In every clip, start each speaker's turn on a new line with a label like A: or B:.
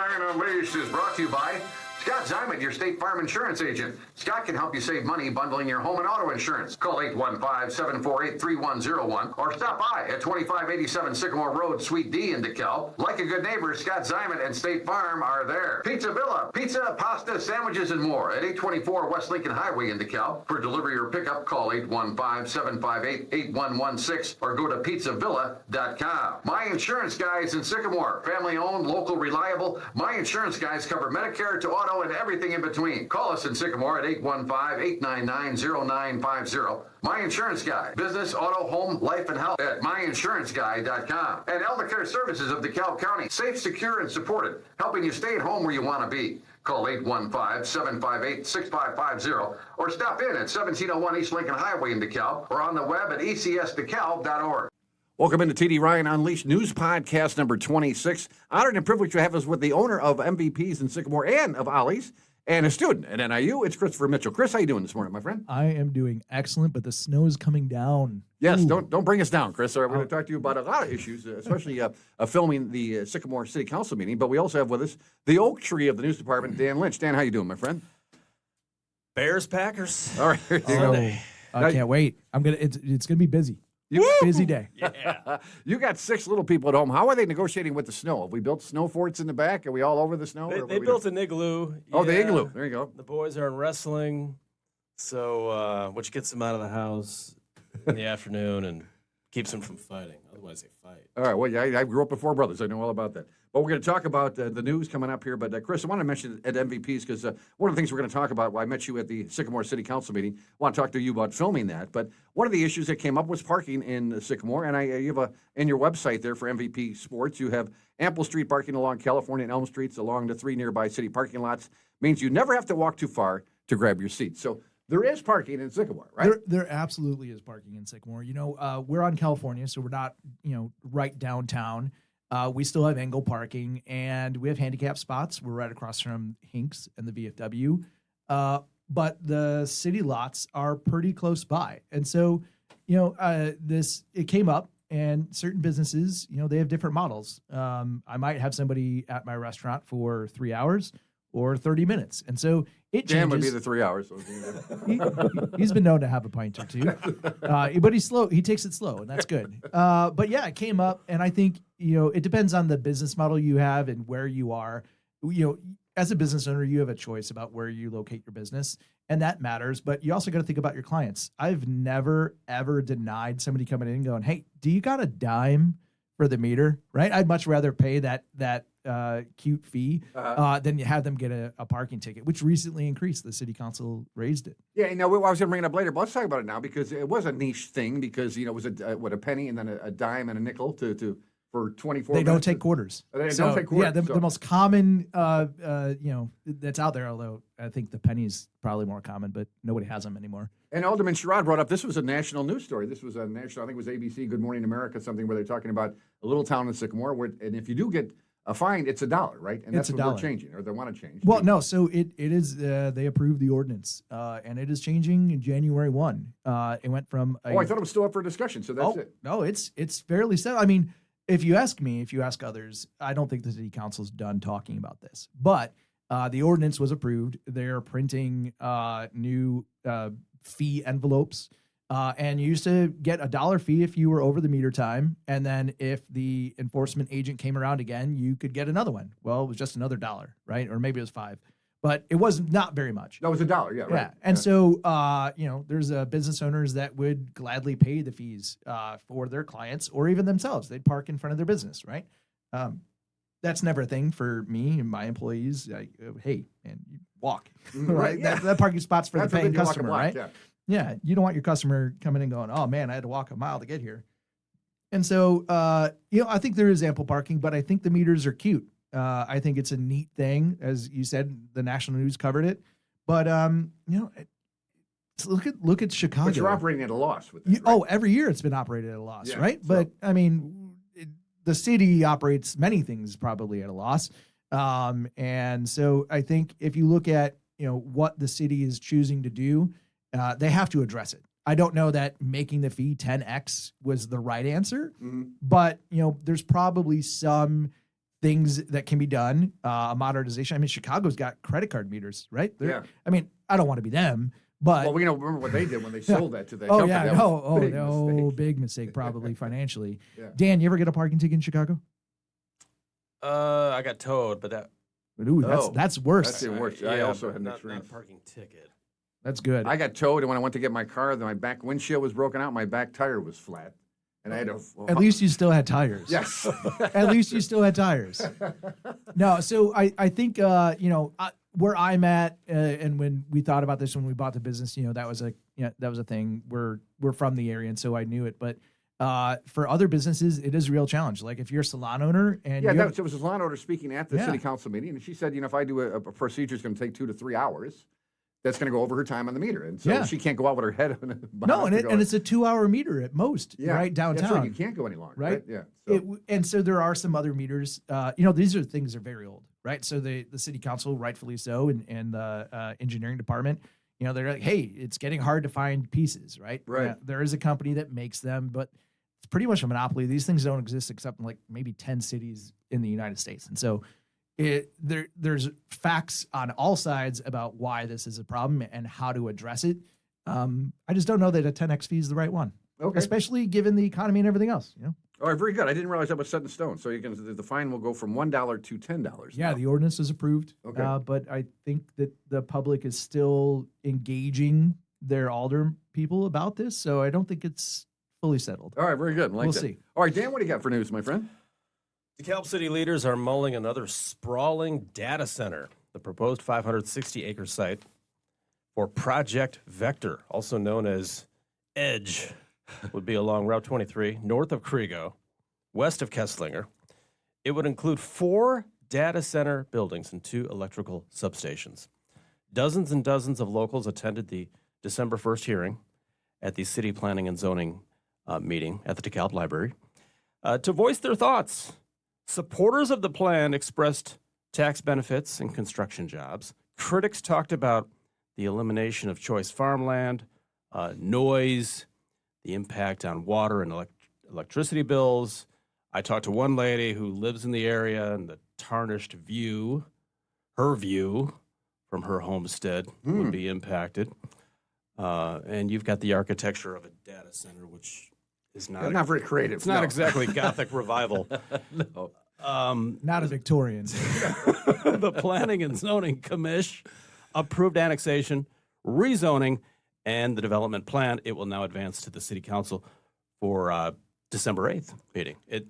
A: Ryan Unleashed is brought to you by Scott Zyman, your State Farm insurance agent. Scott can help you save money bundling your home and auto insurance. Call 815-748-3101 or stop by at 2587 Sycamore Road, Suite D in DeKalb. Like a good neighbor, Scott Zyman and State Farm are there. Pizza Villa, pizza, pasta, sandwiches, and more at 824 West Lincoln Highway in DeKalb. For delivery or pickup, call 815-758-8116 or go to pizzavilla.com. My Insurance Guys in Sycamore, family owned, local, reliable. My Insurance Guys cover Medicare to auto and everything in between. Call us in Sycamore at 815-899-0950. My Insurance Guy. Business, auto, home, life, and health at myinsuranceguy.com. And Eldercare Services of DeKalb County. Safe, secure, and supported. Helping you stay at home where you want to be. Call 815-758-6550 or stop in at 1701 East Lincoln Highway in DeKalb or on the web at ecsdecalb.org.
B: Welcome into TD Ryan Unleashed News Podcast number 26. Honored and privileged to have us with the owner of MVPs in Sycamore and of Ollie's and a student at NIU. It's Christopher Mitchell. Chris, how you doing this morning, my friend?
C: I am doing excellent, but the snow is coming down.
B: Yes, don't bring us down, Chris. We're going to talk to you about a lot of issues, especially filming the Sycamore City Council meeting. But we also have with us the oak tree of the news department, Dan Lynch. Dan, how you doing, my friend?
D: Bears, Packers.
B: All right. There you go.
C: I can't wait. It's gonna be busy. Busy day.
D: Yeah.
B: You got 6 little people at home. How are they negotiating with the snow? Have we built snow forts in the back? Are we all over the snow?
D: They built an igloo.
B: Oh, the igloo. There you go.
D: The boys are in wrestling, so which gets them out of the house in the afternoon and keeps them from fighting. Otherwise, they fight.
B: All right. Well, yeah, I grew up with 4 brothers. I know all about that. But we're going to talk about the news coming up here. But, Chris, I want to mention at MVPs because one of the things we're going to talk about, I met you at the Sycamore City Council meeting. I want to talk to you about filming that. But one of the issues that came up was parking in Sycamore. And you have in your website there for MVP Sports, you have ample street parking along California and Elm Streets along the 3 nearby city parking lots. Means you never have to walk too far to grab your seat. So there is parking in Sycamore, right?
C: There absolutely is parking in Sycamore. We're on California, so we're not, right downtown. We still have angle parking, and we have handicap spots. We're right across from Hinks and the VFW. But the city lots are pretty close by. And so, it came up, and certain businesses, they have different models. I might have somebody at my restaurant for 3 hours or 30 minutes. And so it changes.
B: Dan would be the 3 hours. So
C: he's been known to have a pint or two. But he's slow. He takes it slow, and that's good. But yeah, it came up, and I think, it depends on the business model you have and where you are. As a business owner, you have a choice about where you locate your business, and that matters. But you also got to think about your clients. I've never, ever denied somebody coming in and going, "Hey, do you got a dime for the meter?" Right? I'd much rather pay that cute fee than you have them get a parking ticket, which recently increased. The city council raised it.
B: Yeah, I was going to bring it up later, but let's talk about it now because it was a niche thing because, it was a penny and then a dime and a nickel for 24
C: They
B: minutes.
C: don't take quarters.
B: They don't take quarters.
C: Yeah, the most common, that's out there, although I think the penny's probably more common, but nobody has them anymore.
B: And Alderman Sherrod brought up, this was a national news story. This was a national, I think it was ABC, Good Morning America, something where they're talking about a little town in Sycamore, and if you do get a fine, it's $1, right? And that's what they're changing, or they want to change.
C: Well, no, so it is, they approved the ordinance, and it is changing in January 1. It went from
B: I thought it was still up for discussion, so that's it.
C: No, it's fairly settled. I mean, if you ask me, if you ask others, I don't think the city council's done talking about this. But the ordinance was approved. They're printing new fee envelopes. And you used to get $1 fee if you were over the meter time. And then if the enforcement agent came around again, you could get another one. Well, it was just another $1, right? Or maybe it was $5. But it was not very much.
B: That was $1, yeah, right.
C: Yeah. And so, there's business owners that would gladly pay the fees for their clients or even themselves. They'd park in front of their business, right? That's never a thing for me and my employees. Hey, man, you walk, right?
B: Yeah.
C: That parking spot's for
B: That's
C: the paying customer,
B: block,
C: right?
B: Yeah.
C: Yeah, you don't want your customer coming and going, "Oh man, I had to walk a mile to get here." And so, I think there is ample parking, but I think the meters are cute. I think it's a neat thing, as you said. The national news covered it, but look at Chicago.
B: But you're operating at a loss with that, right?
C: Oh, every year it's been operated at a loss,
B: Yeah,
C: right?
B: so.
C: But I mean, the city operates many things probably at a loss, and so I think if you look at what the city is choosing to do. They have to address it. I don't know that making the fee 10x was the right answer, but there's probably some things that can be done, a modernization. I mean, Chicago's got credit card meters, right?
B: Yeah.
C: I mean, I don't want to be them, but
B: Well, we know. Remember what they did when they sold that to that
C: oh
B: company?
C: yeah,
B: That
C: no,
B: was a big mistake.
C: big mistake, probably financially.
B: Yeah.
C: Dan, you ever get a parking ticket in Chicago?
D: I got towed, but that
C: Ooh,
B: Oh,
C: that's worse.
B: That's even worse. I also
D: but
B: had an
D: not
B: experience.
D: a parking ticket.
C: That's good.
B: I got towed, and when I went to get my car, then my back windshield was broken out. My back tire was flat, and I had to.
C: At least you still had tires.
B: Yes.
C: At least you still had tires. No, so I think where I'm at, and when we thought about this when we bought the business, that was a thing. We're from the area, and so I knew it. But for other businesses, it is a real challenge. Like if you're a salon owner and
B: Yeah, there was a salon owner speaking at the
C: Yeah.
B: city council meeting, and she said, if I do a procedure, it's going to take 2 to 3 hours. That's going to go over her time on the meter, and so
C: Yeah.
B: she can't go out with her head.
C: no, and it's a 2-hour meter at most, right downtown.
B: That's right. You can't go any longer,
C: Right?
B: Yeah. So,
C: And so there are some other meters. These are things that are very old, right? So the city council, rightfully so, and the engineering department, they're like, hey, it's getting hard to find pieces, right?
B: Right.
C: There is a company that makes them, but it's pretty much a monopoly. These things don't exist except in like maybe 10 cities in the United States, and so there's facts on all sides about why this is a problem and how to address it. I just don't know that a 10x fee is the right one.
B: Okay.
C: Especially given the economy and everything else,
B: all right, very good. I didn't realize that was set in stone. So the fine will go from $1 to $10.
C: Yeah,
B: now.
C: the ordinance is approved.
B: Okay.
C: But I think that the public is still engaging their alder people about this, so I don't think it's fully settled.
B: All right, very good. I like
C: We'll
B: that.
C: see.
B: All right, Dan, what do you got for news, my friend?
D: DeKalb City leaders are mulling another sprawling data center, the proposed 560-acre site for Project Vector, also known as EDGE, would be along Route 23, north of Kriego, west of Kesslinger. It would include 4 data center buildings and 2 electrical substations. Dozens and dozens of locals attended the December 1st hearing at the City Planning and Zoning meeting at the DeKalb Library to voice their thoughts. Supporters of the plan expressed tax benefits and construction jobs. Critics talked about the elimination of choice farmland, noise, the impact on water and electricity bills. I talked to one lady who lives in the area, and the tarnished view, her view from her homestead would be impacted. And you've got the architecture of a data center, which is not
B: Not very creative.
D: it's not exactly Gothic revival.
B: No.
C: Not a Victorian.
D: The Planning and Zoning Commission approved annexation, rezoning, and the development plan. It will now advance to the City Council for December 8th meeting. It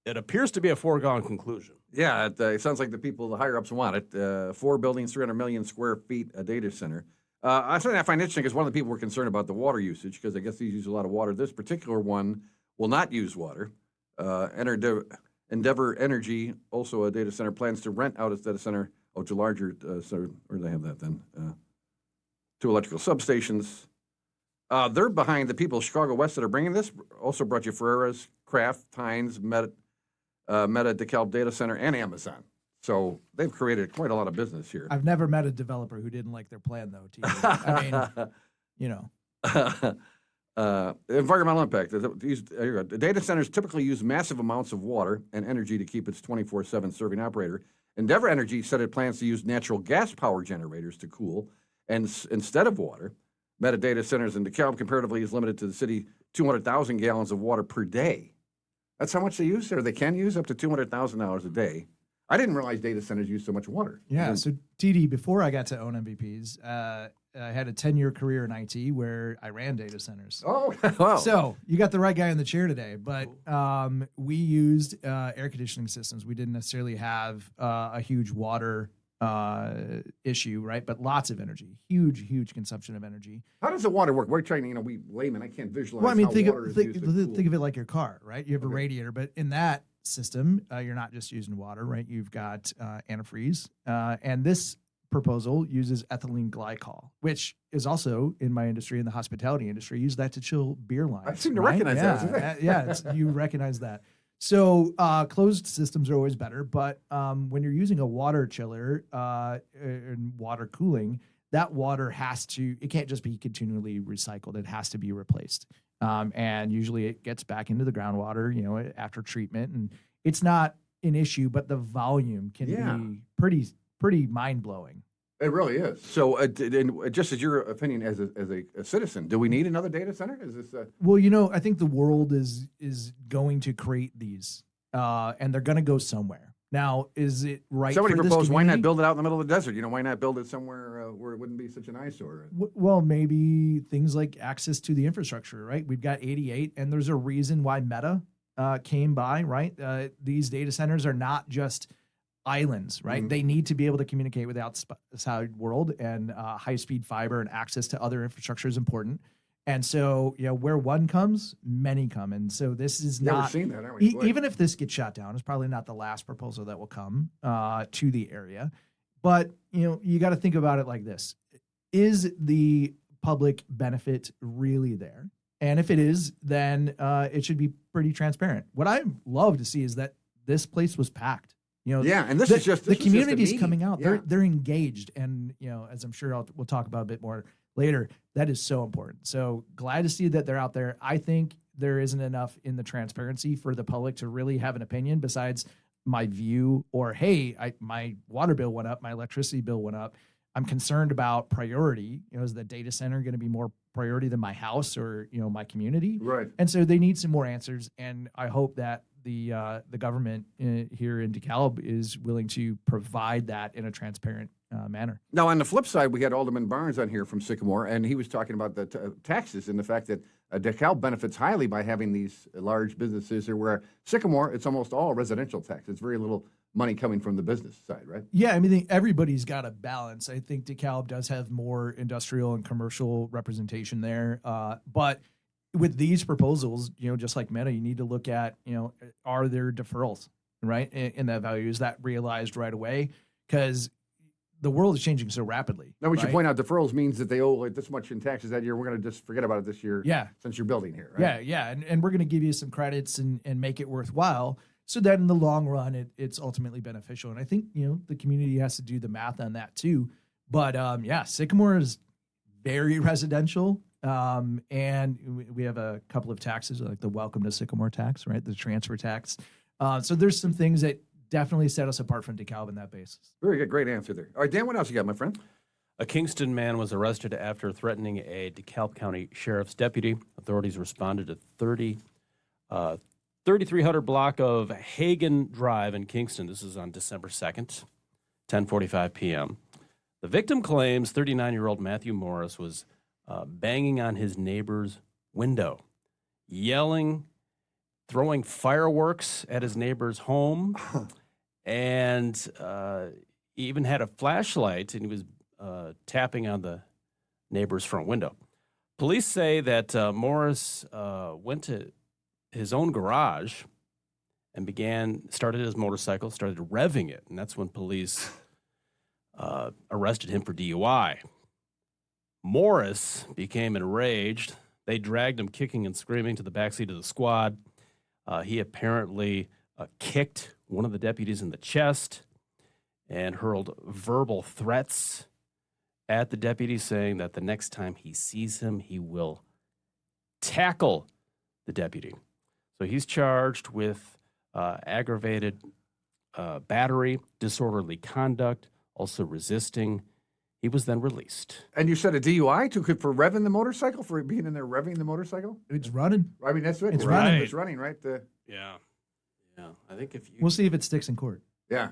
D: appears to be a foregone conclusion.
B: Yeah, it sounds like the higher-ups want it. 4 buildings, 300 million square feet, a data center. Something I find interesting is one of the people were concerned about the water usage, because I guess these use a lot of water. This particular one will not use water. Endeavor Energy, also a data center, plans to rent out its data center to larger, where do they have that then? 2 electrical substations. They're behind the people of Chicago West that are bringing this. Also brought you Ferreira's, Kraft, Heinz, Meta, DeKalb Data Center, and Amazon. So they've created quite a lot of business here.
C: I've never met a developer who didn't like their plan, though. I mean,
B: Environmental impact. The data centers typically use massive amounts of water and energy to keep its 24/7 serving operator. Endeavor Energy said it plans to use natural gas power generators to cool, and instead of water. Meta data centers in DeKalb comparatively is limited to the city 200,000 gallons of water per day. That's how much they use, or they can use up to $200,000 a day. I didn't realize data centers use so much water.
C: yeah. So TD, before I got to own MVPs, I had a 10-year career in IT where I ran data centers.
B: Oh, wow.
C: So you got the right guy in the chair today, but we used air conditioning systems. We didn't necessarily have a huge water issue, right? But lots of energy, huge consumption of energy.
B: How does the water work? We're trying to, we laymen, I can't visualize
C: Well, I mean,
B: how
C: think
B: water is used to cool.
C: of it like your car, right? You have a
B: Okay.
C: radiator, but in that system, you're not just using water, right? You've got antifreeze, and this proposal uses ethylene glycol, which is also in my industry, in the hospitality industry, use that to chill beer lines.
B: I seem to
C: right?
B: recognize that, isn't it?
C: Yeah, you recognize that. So closed systems are always better, but when you're using a water chiller and water cooling, that water it can't just be continually recycled. It has to be replaced. And usually it gets back into the groundwater, after treatment. And it's not an issue, but the volume can be pretty mind blowing.
B: It really is. So, and just as your opinion as a citizen, do we need another data center? Is this
C: Well, I think the world is going to create these, and they're going to go somewhere. Now, is it right?
B: Somebody
C: for this
B: proposed, why not
C: community?
B: build it out in the middle of the desert? Why not build it somewhere where it wouldn't be such an eyesore?
C: Well, maybe things like access to the infrastructure, right? We've got 88, and there's a reason why Meta came by, right? These data centers are not just islands, right? They need to be able to communicate with the outside world, and high-speed fiber and access to other infrastructure is important. And so, where one comes, many come. And so this is
B: Never
C: not,
B: seen that, haven't we?
C: even if this gets shot down, it's probably not the last proposal that will come to the area. But, you got to think about it like this. Is the public benefit really there? And if it is, then it should be pretty transparent. What I love to see is that this place was packed.
B: Yeah, and this is just
C: the
B: this was just a
C: community's
B: meeting.
C: coming out.
B: Yeah.
C: They're engaged, and as I'm sure we'll talk about a bit more later, that is so important. So glad to see that they're out there. I think there isn't enough in the transparency for the public to really have an opinion besides my view or, hey, my water bill went up, my electricity bill went up. I'm concerned about priority. Is the data center going to be more priority than my house or my community?
B: Right.
C: And so they need some more answers. And I hope that the government here in DeKalb is willing to provide that in a transparent manner.
B: Now, on the flip side, we had Alderman Barnes on here from Sycamore, and he was talking about the taxes and the fact that DeKalb benefits highly by having these large businesses here, where Sycamore, it's almost all residential tax. It's very little money coming from the business side, right?
C: Yeah, I mean, everybody's got a balance. I think DeKalb does have more industrial and commercial representation there. But with these proposals, just like Meta, you need to look at, are there deferrals, right? In that value, is that realized right away? Because the world is changing so rapidly.
B: Now, we should
C: right?
B: point out deferrals means that they owe like this much in taxes that year. We're going to just forget about it this year.
C: Yeah.
B: Since you're building here, right?
C: Yeah. And we're going to give you some credits and make it worthwhile, so that in the long run, it's ultimately beneficial. And I think, the community has to do the math on that too. But Sycamore is very residential. And we have a couple of taxes, like the welcome to Sycamore tax, right? The transfer tax. So there's some things that definitely set us apart from DeKalb on that basis.
B: Very good. Great answer there. All right, Dan, what else you got, my friend?
D: A Kingston man was arrested after threatening a DeKalb County Sheriff's deputy. Authorities responded to 3300 block of Hagen Drive in Kingston. This is on December 2nd, 10:45 p.m. The victim claims 39-year-old Matthew Morris was banging on his neighbor's window, yelling, throwing fireworks at his neighbor's home, and he even had a flashlight, and he was tapping on the neighbor's front window. Police say that Morris went to his own garage and started his motorcycle, started revving it, and that's when police arrested him for DUI. Morris became enraged. They dragged him kicking and screaming to the backseat of the squad. He apparently kicked one of the deputies in the chest and hurled verbal threats at the deputy, saying that the next time he sees him, he will tackle the deputy. So he's charged with aggravated battery, disorderly conduct, also resisting. He was then released.
B: And you said a DUI for revving the motorcycle, for being in there revving the motorcycle?
C: It's running.
B: I mean, that's it.
C: It's
B: Right.
C: running.
B: It's running, right?
D: Yeah. I think if you
C: We'll see if it sticks in court.
B: Yeah.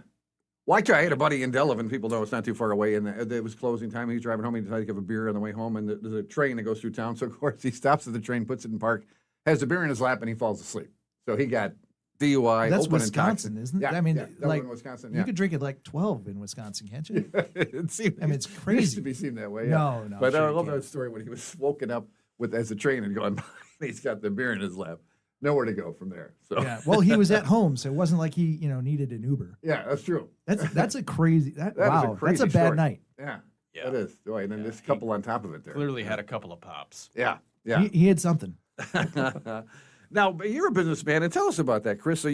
B: Well, I had a buddy in Delavan. People know it's not too far away, and it was closing time. He was driving home. He decided to have a beer on the way home, and there's a train that goes through town. So, of course, he stops at the train, puts it in park, has the beer in his lap, and he falls asleep. So he got DUI.
C: That's
B: open
C: Wisconsin,
B: intoxic-
C: isn't it?
B: Yeah,
C: I mean,
B: yeah,
C: like,
B: Delavan, Wisconsin.
C: you could drink at like 12 in Wisconsin, can't you?
B: it seemed,
C: I mean, it's
B: It used
C: crazy.
B: to be seen that way.
C: No, no,
B: But
C: sure
B: I
C: you
B: love
C: can't.
B: that story when he was woken up as the train had gone by. He's got the beer in his lap. Nowhere to go from there. So
C: Yeah. Well, he was at home, so it wasn't like he, needed an Uber.
B: yeah, that's true.
C: That's a crazy.
B: That is
C: Wow,
B: crazy
C: that's a bad
B: story.
C: night.
B: Yeah,
D: Yeah.
B: that is. Boy, and then
D: Yeah,
B: this
D: he
B: couple on top of it there.
D: clearly had a couple of pops.
B: Yeah, yeah.
C: He had something.
B: Now, you're a businessman, and tell us about that, Chris. So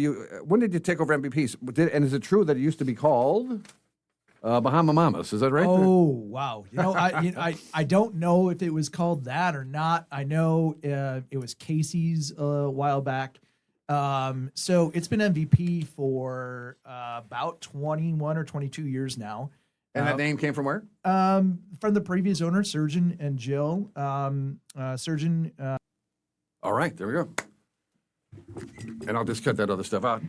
B: when did you take over MVPs? And is it true that it used to be called Bahama Mamas? Is that right?
C: Oh wow! I don't know if it was called that or not. I know it was Casey's a while back, So it's been MVP for about 21 or 22 years now.
B: And that name came from where?
C: From the previous owner, Surgeon and Jill. Surgeon.
B: All right, there we go. And I'll just cut that other stuff out.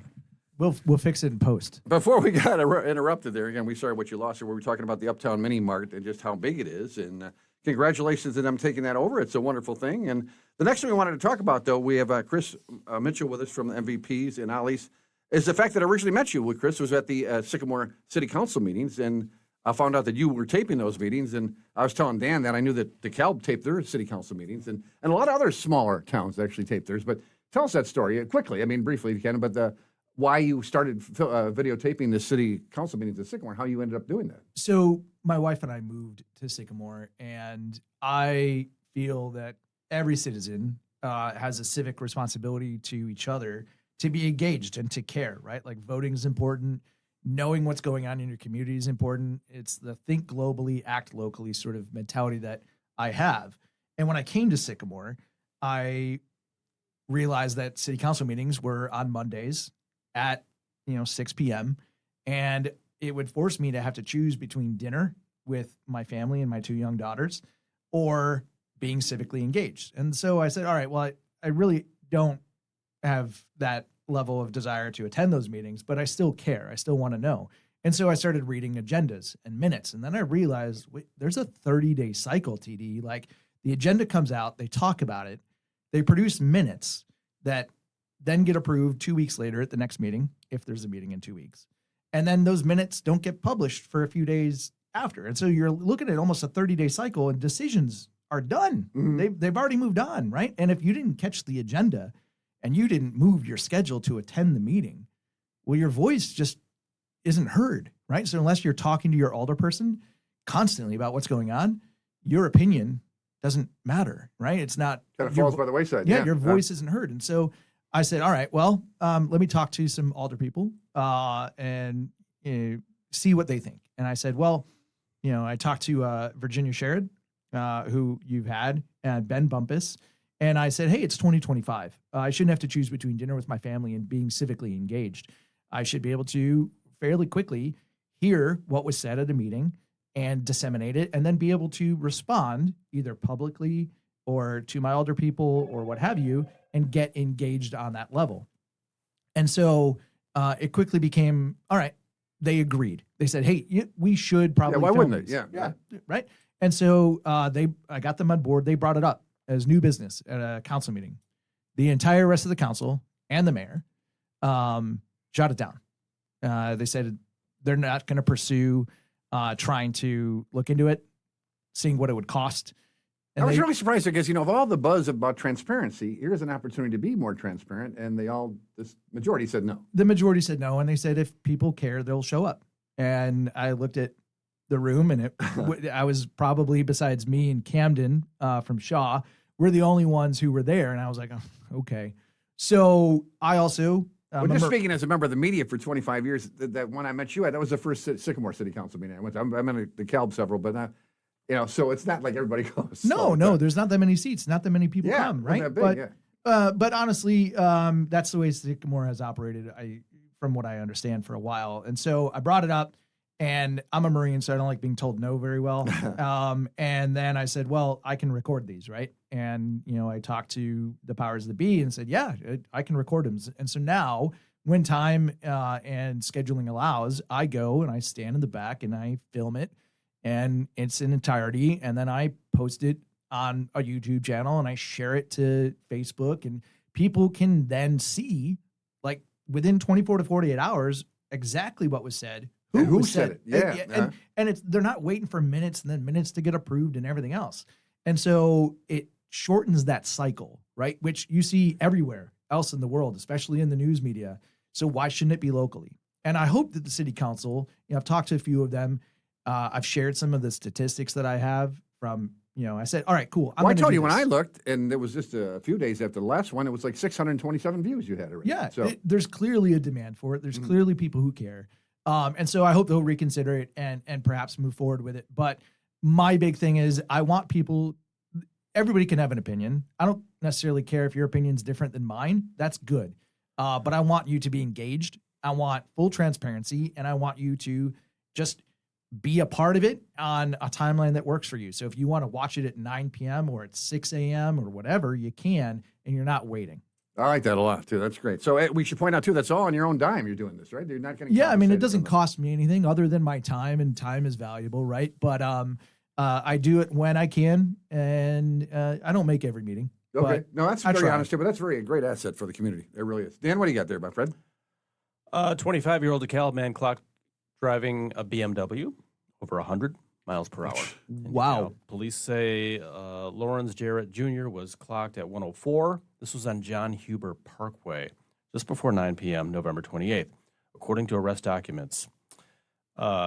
C: We'll fix it in post.
B: Before we got interrupted there, again, we sorry what you lost. We were talking about the Uptown Mini Mart and just how big it is. And congratulations to them taking that over. It's a wonderful thing. And the next thing we wanted to talk about, though, we have Chris Mitchell with us from MVPs and Ollie's, is the fact that I originally met you with Chris was at the Sycamore City Council meetings. And I found out that you were taping those meetings. And I was telling Dan that I knew that DeKalb taped their city council meetings. And a lot of other smaller towns actually taped theirs. But tell us that story quickly. I mean, briefly, if you can. But why you started videotaping the city council meetings at Sycamore, how you ended up doing that.
C: So my wife and I moved to Sycamore, and I feel that every citizen has a civic responsibility to each other to be engaged and to care, right? Like voting is important. Knowing what's going on in your community is important. It's the think globally, act locally sort of mentality that I have. And when I came to Sycamore, I realized that city council meetings were on Mondays at 6 p.m. and it would force me to have to choose between dinner with my family and my 2 young daughters or being civically engaged. And so I said, all right, well, I really don't have that level of desire to attend those meetings, but I still care. I still want to know. And so I started reading agendas and minutes. And then I realized, wait, there's a 30-day cycle, TD. Like the agenda comes out, they talk about it, they produce minutes that then get approved 2 weeks later at the next meeting, if there's a meeting in 2 weeks. And then those minutes don't get published for a few days after. And so you're looking at almost a 30-day cycle and decisions are done.
B: Mm-hmm.
C: They've already moved on, right? And if you didn't catch the agenda and you didn't move your schedule to attend the meeting, well, your voice just isn't heard, right? So unless you're talking to your alderperson constantly about what's going on, your opinion doesn't matter, right? It's not
B: Kind of falls by the wayside.
C: Yeah, your voice isn't heard. And so I said, all right, well, let me talk to some alder people and see what they think. And I said, well, I talked to Virginia Sherrod, who you've had, and Ben Bumpus. And I said, hey, it's 2025. I shouldn't have to choose between dinner with my family and being civically engaged. I should be able to fairly quickly hear what was said at a meeting and disseminate it, and then be able to respond either publicly or to my older people or what have you, and get engaged on that level. And so it quickly became, all right, they agreed. They said, hey, we should probably
B: why
C: film
B: wouldn't
C: these.
B: they? Yeah.
C: Right. And so I got them on board. They brought it up as new business at a council meeting. The entire rest of the council and the mayor shot it down. They said they're not going to pursue trying to look into it, seeing what it would cost. And
B: I was really surprised because, of all the buzz about transparency, here's an opportunity to be more transparent. And this majority said no.
C: The majority said no. And they said, if people care, they'll show up. And I looked at the room and I was probably, besides me and Camden from Shaw, we're the only ones who were there. And I was like, oh, okay. So I also...
B: just speaking as a member of the media for 25 years, that when I met you at, that was the first Sycamore City Council meeting I went to. I'm in the DeKalb several, but not, so it's not like everybody goes.
C: No, there's not that many seats, not that many people come, right?
B: That big,
C: but honestly, that's the way Sycamore has operated, from what I understand, for a while. And so I brought it up, and I'm a Marine, so I don't like being told no very well. And then I said, well, I can record these, right? And, I talked to the powers that be and said, yeah, I can record them. And so now when time and scheduling allows, I go and I stand in the back and I film it, and it's in entirety. And then I post it on a YouTube channel and I share it to Facebook, and people can then see, like, within 24 to 48 hours, exactly what was said, who said it.
B: Yeah.
C: And they're not waiting for minutes and then minutes to get approved and everything else. And so it shortens that cycle, right? Which you see everywhere else in the world, especially in the news media. So why shouldn't it be locally? And I hope that the city council, I've talked to a few of them. I've shared some of the statistics that I have from, I said, all right, cool.
B: I told you when I looked, and it was just a few days after the last one, it was like 627 views you had already.
C: Yeah,
B: so
C: there's clearly a demand for it. There's clearly people who care. And so I hope they'll reconsider it and perhaps move forward with it. But my big thing is I want everybody can have an opinion. I don't necessarily care if your opinion's different than mine. That's good. but I want you to be engaged. I want full transparency, and I want you to just be a part of it on a timeline that works for you. So if you want to watch it at 9 p.m. or at 6 a.m. or whatever, you can, and you're not waiting.
B: I like that a lot, too. That's great. So we should point out, too, that's all on your own dime you're doing this, right? You're not getting
C: Yeah, I mean, it
B: compensated
C: doesn't
B: for that.
C: cost me anything other than my time, and time is valuable, right? But I do it when I can, and I don't make every meeting.
B: Okay.
C: but
B: No, that's
C: I
B: very
C: try.
B: honest, too, but that's a great asset for the community. It really is. Dan, what do you got there, my friend?
D: 25-year-old DeKalb man clocked driving a BMW over 100 miles per hour. in
C: Wow.
D: DeKalb. Police say Lawrence Jarrett Jr. was clocked at 104. This was on John Huber Parkway just before 9 p.m. November 28th. According to arrest documents,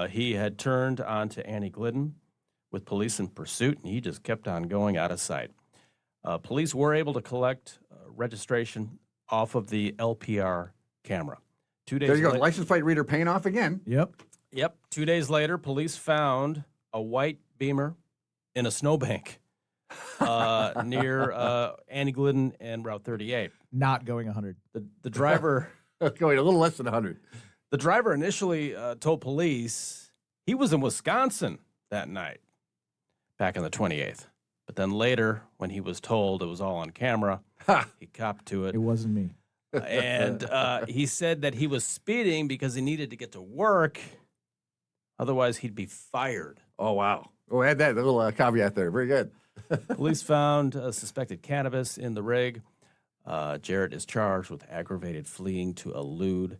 D: he had turned onto Annie Glidden with police in pursuit, and he just kept on going out of sight. Police were able to collect registration off of the LPR camera. 2 days
B: There you go.
D: later,
B: License plate reader paying off again.
C: Yep.
D: Yep. 2 days later, police found a white Beamer in a snowbank near Annie Glidden and Route 38.
C: Not going 100.
D: The driver,
B: Going a little less than 100.
D: the driver initially told police he was in Wisconsin that night, back on the 28th. But then later, when he was told it was all on camera, he copped to it.
C: It wasn't me.
D: And he said that he was speeding because he needed to get to work. Otherwise, he'd be fired.
B: Oh, wow. Oh, add that little caveat there. Very good.
D: Police found suspected cannabis in the rig. Jarrett is charged with aggravated fleeing to elude.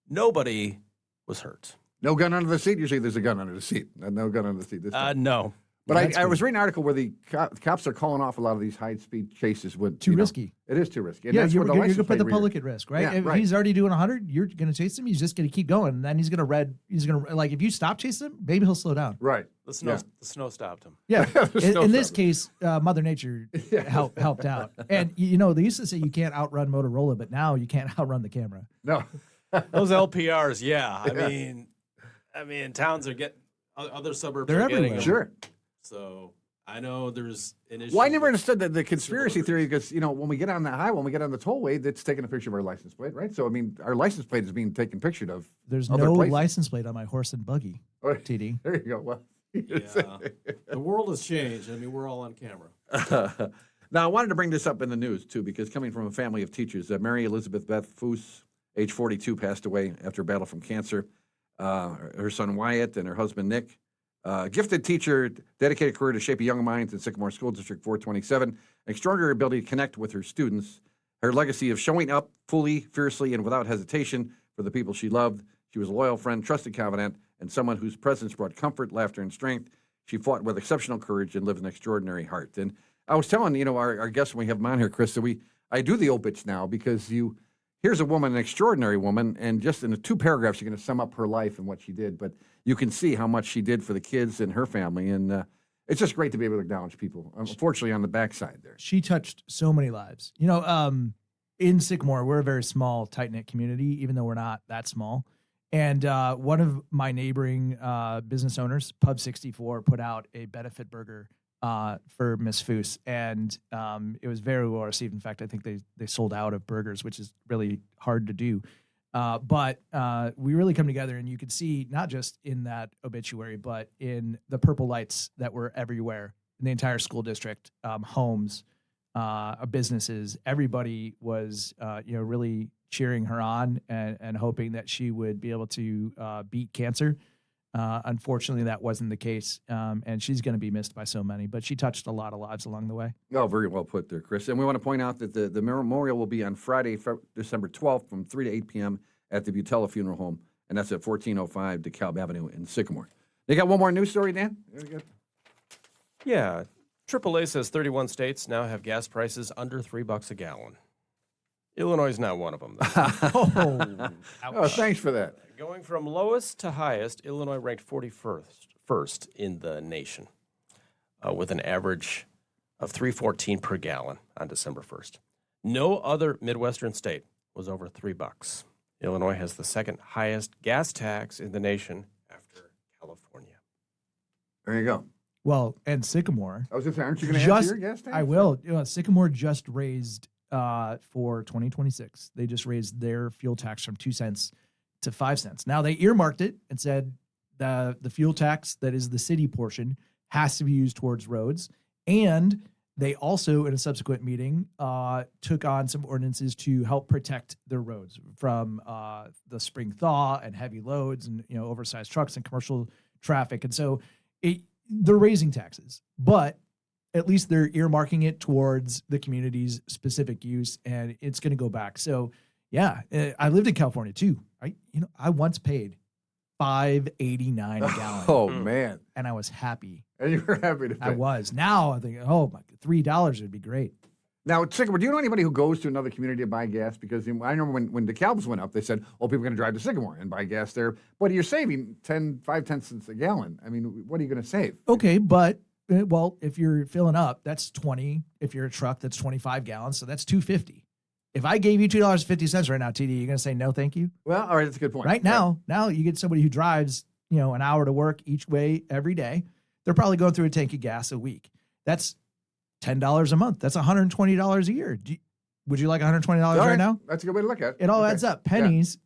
D: Nobody was hurt.
B: No gun under the seat. Usually there's a gun under the seat. No gun under the seat this time.
D: No.
B: But I was reading an article where the cops are calling off a lot of these high-speed chases.
C: Too risky.
B: It is too risky. And
C: Yeah,
B: that's
C: you're
B: what
C: going to
B: license
C: put the
B: plate
C: public
B: reader-
C: at risk, right?
B: Yeah,
C: If
B: right.
C: he's already doing 100, you're going to chase him. He's just going to keep going, and then he's going to like if you stop chasing him, maybe he'll slow down.
B: Right.
D: The snow,
B: Yeah.
D: the snow stopped him.
C: Yeah.
B: snow
C: in this
B: stopping.
C: case, Mother Nature helped out. And you know, they used to say you can't outrun Motorola, but now you can't outrun the camera.
B: No.
D: Those LPRs, yeah. I mean, towns are getting other suburbs.
C: They're
D: are getting
C: everywhere.
D: them.
B: Sure.
D: So I know there's an issue.
B: Well, I never
D: with
B: understood the conspiracy
D: orders.
B: theory because, when we get on the highway, when we get on the tollway, that's taking a picture of our license plate, right? So, I mean, our license plate is being taken pictured of.
C: There's
B: other
C: no
B: places.
C: license plate on my horse and buggy,
B: Oh,
C: TD.
B: There you go. Well,
D: Yeah. The world has changed. I mean, we're all on camera.
B: Now, I wanted to bring this up in the news, too, because coming from a family of teachers, Mary Elizabeth Beth Foose, age 42, passed away after a battle from cancer. Her son Wyatt and her husband Nick. Gifted teacher, dedicated career to shape young minds in Sycamore School District 427. Extraordinary ability to connect with her students. Her legacy of showing up fully, fiercely, and without hesitation for the people she loved. She was a loyal friend, trusted confidant, and someone whose presence brought comfort, laughter, and strength. She fought with exceptional courage and lived an extraordinary heart. And I was telling, our guests when we have them on here, Chris, that I do the obits now because here's a woman, an extraordinary woman, and just in the 2 paragraphs, you're going to sum up her life and what she did. But you can see how much she did for the kids and her family. And it's just great to be able to acknowledge people, unfortunately, on the backside there.
C: She touched so many lives. In Sycamore, we're a very small, tight-knit community, even though we're not that small. And one of my neighboring business owners, Pub 64, put out a benefit burger for Miss Foose, and it was very well received. In fact, I think they sold out of burgers, which is really hard to do. But we really come together, and you could see not just in that obituary, but in the purple lights that were everywhere in the entire school district, homes, businesses. Everybody was, really cheering her on and hoping that she would be able to beat cancer. Unfortunately, that wasn't the case, and she's going to be missed by so many. But she touched a lot of lives along the way.
B: Oh, very well put there, Chris. And we want to point out that the memorial will be on Friday, December 12th from 3 to 8 p.m. at the Butella Funeral Home, and that's at 1405 DeKalb Avenue in Sycamore. They got one more news story, Dan? There we go.
D: Yeah. AAA says 31 states now have gas prices under $3 a gallon. Illinois is not one of them, though.
B: Oh, thanks for that.
D: Going from lowest to highest, Illinois ranked 41st in the nation, with an average of $3.14 per gallon on December 1st. No other Midwestern state was over $3. Illinois has the second highest gas tax in the nation after California.
B: There you go.
C: Well, and Sycamore.
B: I was going to say, aren't you going to answer your gas tax?
C: I will. Sycamore just raised for 2026. They just raised their fuel tax from 2 cents to 5 cents. Now they earmarked it and said the fuel tax that is the city portion has to be used towards roads. And they also, in a subsequent meeting, took on some ordinances to help protect their roads from the spring thaw and heavy loads and oversized trucks and commercial traffic. And so they're raising taxes, but at least they're earmarking it towards the community's specific use, and it's going to go back. So, yeah, I lived in California too. I once paid $5.89 a gallon.
B: Oh man!
C: And I was happy.
B: And you were happy to pay.
C: I was. Now I think, oh my, $3 would be great.
B: Now, Sycamore, do you know anybody who goes to another community to buy gas? Because I remember when DeKalb's went up, they said, "Oh, people are going to drive to Sycamore and buy gas there." But you're saving 5-10 cents a gallon. I mean, what are you going to save?
C: Okay, but well, if you're filling up, that's 20. If you're a truck, that's 25 gallons, so that's $2.50. If I gave you $2.50 right now, TD, you're going to say no, thank you?
B: Well, all right, that's a good point.
C: Right now you get somebody who drives, an hour to work each way every day. They're probably going through a tank of gas a week. That's $10 a month. That's $120 a year. Would you like $120 right now?
B: That's a good way to look at it.
C: It all adds up. Pennies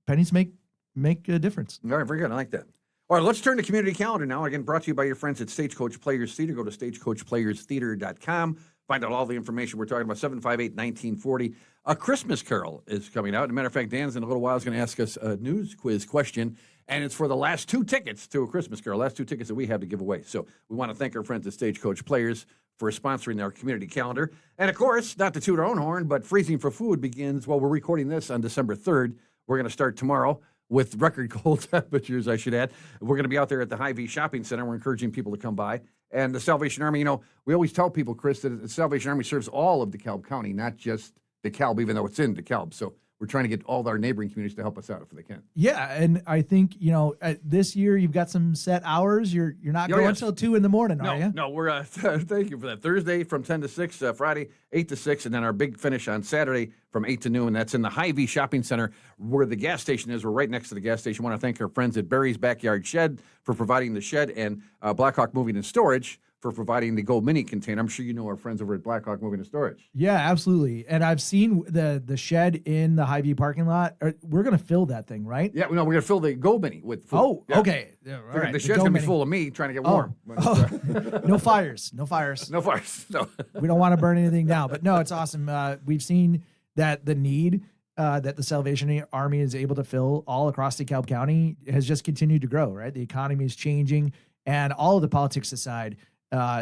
C: make a difference.
B: All right, very good. I like that. All right, let's turn to community calendar now. Again, brought to you by your friends at Stagecoach Players Theater. Go to stagecoachplayerstheater.com. Find out all the information we're talking about. 758-1940. A Christmas Carol is coming out. As a matter of fact, Dan's in a little while is going to ask us a news quiz question, and it's for the last 2 tickets to A Christmas Carol, last 2 tickets that we have to give away. So we want to thank our friends at Stagecoach Players for sponsoring our community calendar. And, of course, not to toot our own horn, but Freezing for Food begins, we're recording this on December 3rd. We're going to start tomorrow with record cold temperatures, I should add. We're going to be out there at the Hy-Vee Shopping Center. We're encouraging people to come by. And the Salvation Army, we always tell people, Chris, that the Salvation Army serves all of DeKalb County, not just DeKalb, even though it's in DeKalb. So we're trying to get all our neighboring communities to help us out if they can.
C: Yeah, and I think, this year you've got some set hours. You're not going until 2 in the morning, are you?
B: No, we're, thank you for that. Thursday from 10 to 6, Friday 8 to 6, and then our big finish on Saturday from 8 to noon. That's in the Hy-Vee Shopping Center where the gas station is. We're right next to the gas station. I want to thank our friends at Barry's Backyard Shed for providing the shed, and Blackhawk Moving and Storage for providing the Gold Mini container. I'm sure you know our friends over at Blackhawk Moving and Storage.
C: Yeah, absolutely. And I've seen the shed in the Hy-Vee parking lot. We're going to fill that thing, right?
B: Yeah, no, we're going to fill the Gold Mini with food.
C: Oh,
B: yeah.
C: Okay. Yeah, all right.
B: The shed's going to be full of me trying to get warm.
C: No fires. No fires.
B: No fires. No.
C: We don't want to burn anything down. But no, it's awesome. We've seen that the need that the Salvation Army is able to fill all across DeKalb County has just continued to grow, right? The economy is changing, and all of the politics aside,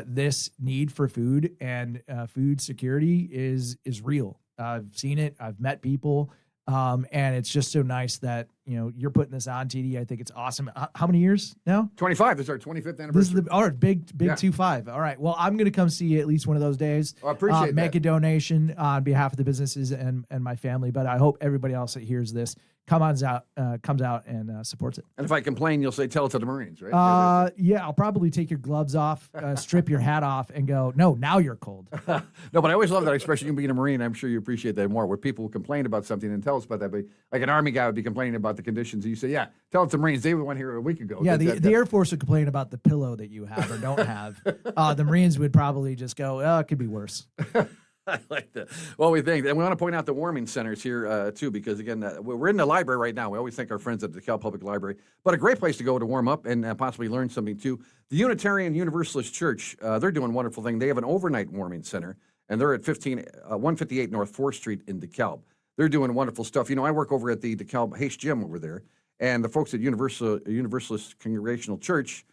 C: this need for food and food security is real. I've seen it. I've met people, and it's just so nice that you're putting this on, TD. I think it's awesome. How many years now?
B: 25. This is our 25th anniversary.
C: This is big 2-5. All right. Well, I'm going to come see you at least one of those days.
B: I appreciate that.
C: Make a donation on behalf of the businesses and my family. But I hope everybody else that hears this comes out and supports it.
B: And if I complain, you'll say, tell it to the Marines, right?
C: Yeah, I'll probably take your gloves off, strip your hat off, and go, no, now you're cold.
B: No, but I always love that expression. You being a Marine, I'm sure you appreciate that more, where people will complain about something and tell us about that. But like an Army guy would be complaining about the conditions, and you say, yeah, tell it to the Marines. They were one here a week ago.
C: Yeah, the Air Force would complain about the pillow that you have or don't have. The Marines would probably just go, oh, it could be worse.
B: I like that. Well, we think, and we want to point out the warming centers here too, because again, we're in the library right now. We always thank our friends at the DeKalb Public Library, but a great place to go to warm up and possibly learn something too. The Unitarian Universalist Church, they're doing a wonderful thing. They have an overnight warming center, and they're at 158 North 4th Street in DeKalb. They're doing wonderful stuff. I work over at the DeKalb Haste Gym over there, and the folks at Universalist Congregational Church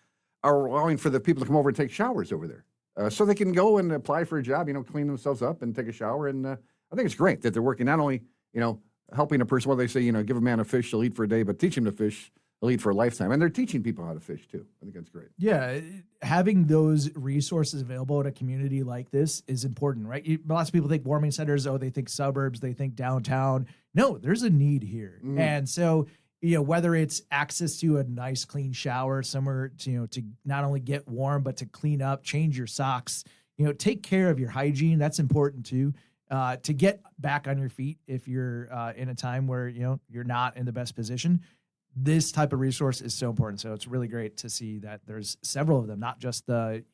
B: are allowing for the people to come over and take showers over there. So they can go and apply for a job, clean themselves up and take a shower. And I think it's great that they're working not only, helping a person, well, they say, give a man a fish, he'll eat for a day, but teach him to fish, he'll eat for a lifetime. And they're teaching people how to fish, too. I think that's great.
C: Yeah, having those resources available in a community like this is important, right? Lots of people think warming centers, they think suburbs, they think downtown. No, there's a need here. Mm. And so, whether it's access to a nice clean shower somewhere to not only get warm, but to clean up, change your socks, take care of your hygiene. That's important too, to get back on your feet if you're in a time where, you're not in the best position. This type of resource is so important. So it's really great to see that there's several of them, not just the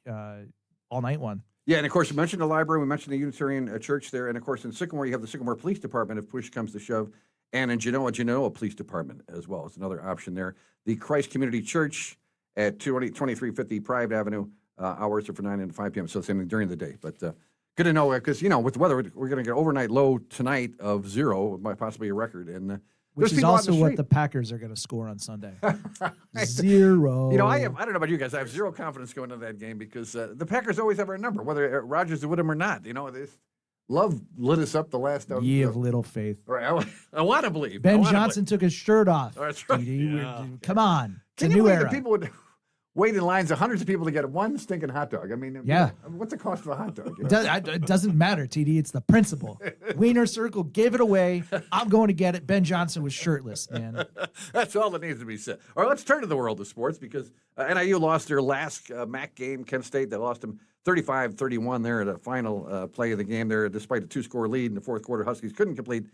C: all-night one.
B: Yeah, and of course, we mentioned the library, we mentioned the Unitarian Church there, and of course, in Sycamore, you have the Sycamore Police Department if push comes to shove, and in Genoa Police Department as well. It's another option there. The Christ Community Church at 2350 Private Avenue, hours are from 9 to 5 p.m., so it's during the day. But good to know, because, with the weather, we're going to get overnight low tonight of 0, might possibly a record. And
C: Which is also what the Packers are going to score on Sunday. 0.
B: I don't know about you guys. I have zero confidence going into that game because the Packers always have our number, whether Rodgers is with them or not. Love lit us up the last.
C: Ye of little faith.
B: Right, I want to believe.
C: Ben Johnson took his shirt off.
B: Oh, that's right.
C: Come on, it's
B: Can
C: a
B: you
C: new
B: believe
C: era.
B: that people would wait in lines of hundreds of people to get one stinking hot dog? I mean,
C: Yeah.
B: What's the cost of a hot dog?
C: It doesn't matter, TD. It's the principle. Wiener Circle gave it away. I'm going to get it. Ben Johnson was shirtless, man.
B: That's all that needs to be said. All right, let's turn to the world of sports because NIU lost their last MAC game. Kent State, they lost them 35-31 there at the final play of the game there, despite a 2-score lead in the fourth quarter. Huskies couldn't complete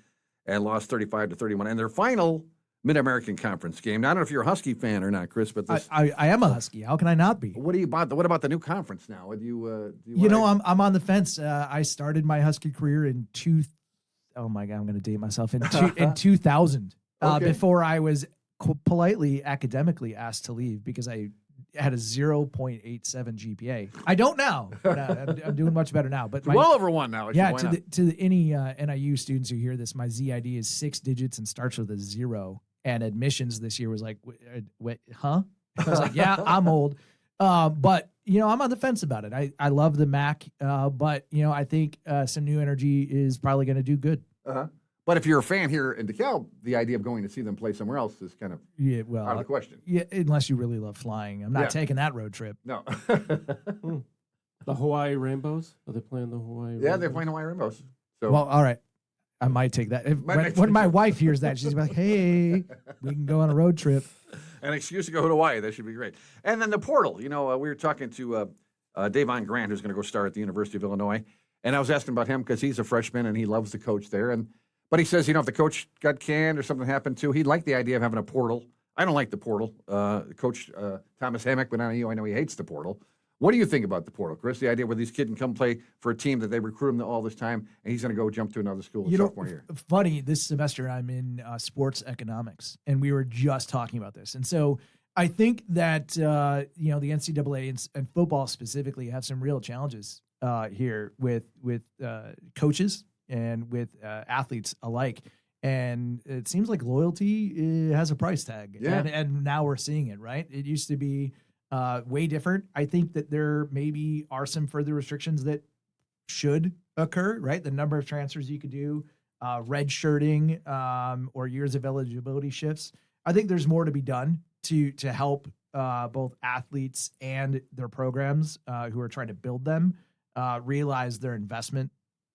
B: and lost 35-31. And their final Mid-American Conference game. Now, I don't know if you're a Husky fan or not, Chris, but this,
C: I am a Husky. How can I not be?
B: what about the new conference now?
C: I'm on the fence. I started my Husky career in oh my God, I'm going to date myself in 2000.
B: Okay.
C: Before I was politely academically asked to leave because I had a 0.87 GPA. I don't now. But, I'm doing much better now. But
B: well over 1 now.
C: yeah, to any NIU students who hear this, my ZID is 6 digits and starts with a 0. And admissions this year was like, wait, huh? I was like, yeah, I'm old. But, I'm on the fence about it. I love the MAC, but, I think some new energy is probably going to do good.
B: Uh-huh. But if you're a fan here in DeKalb, the idea of going to see them play somewhere else is kind of out of the question.
C: Yeah, unless you really love flying. I'm not taking that road trip.
B: No.
E: The Hawaii Rainbows? Are they playing the Hawaii Rainbows?
B: Yeah, they're playing Hawaii Rainbows. So.
C: Well, all right. I might take that. When my wife hears that, she's like, hey, we can go on a road trip.
B: An excuse to go to Hawaii. That should be great. And then the portal. We were talking to Davon Grant, who's going to go start at the University of Illinois. And I was asking about him because he's a freshman and he loves the coach there. But he says, if the coach got canned or something happened too, he'd like the idea of having a portal. I don't like the portal. Coach Thomas Hammock, but I know he hates the portal. What do you think about the portal, Chris? The idea where these kids can come play for a team that they recruit him all this time, and he's going to go jump to another school sophomore year.
C: Funny, this semester I'm in sports economics, and we were just talking about this. And so I think that, the NCAA and football specifically have some real challenges here with coaches and with athletes alike. And it seems like loyalty has a price tag.
B: Yeah.
C: And now we're seeing it, right? It used to be way different. I think that there maybe are some further restrictions that should occur, right? The number of transfers you could do, red shirting, or years of eligibility shifts. I think there's more to be done to help both athletes and their programs who are trying to build them realize their investment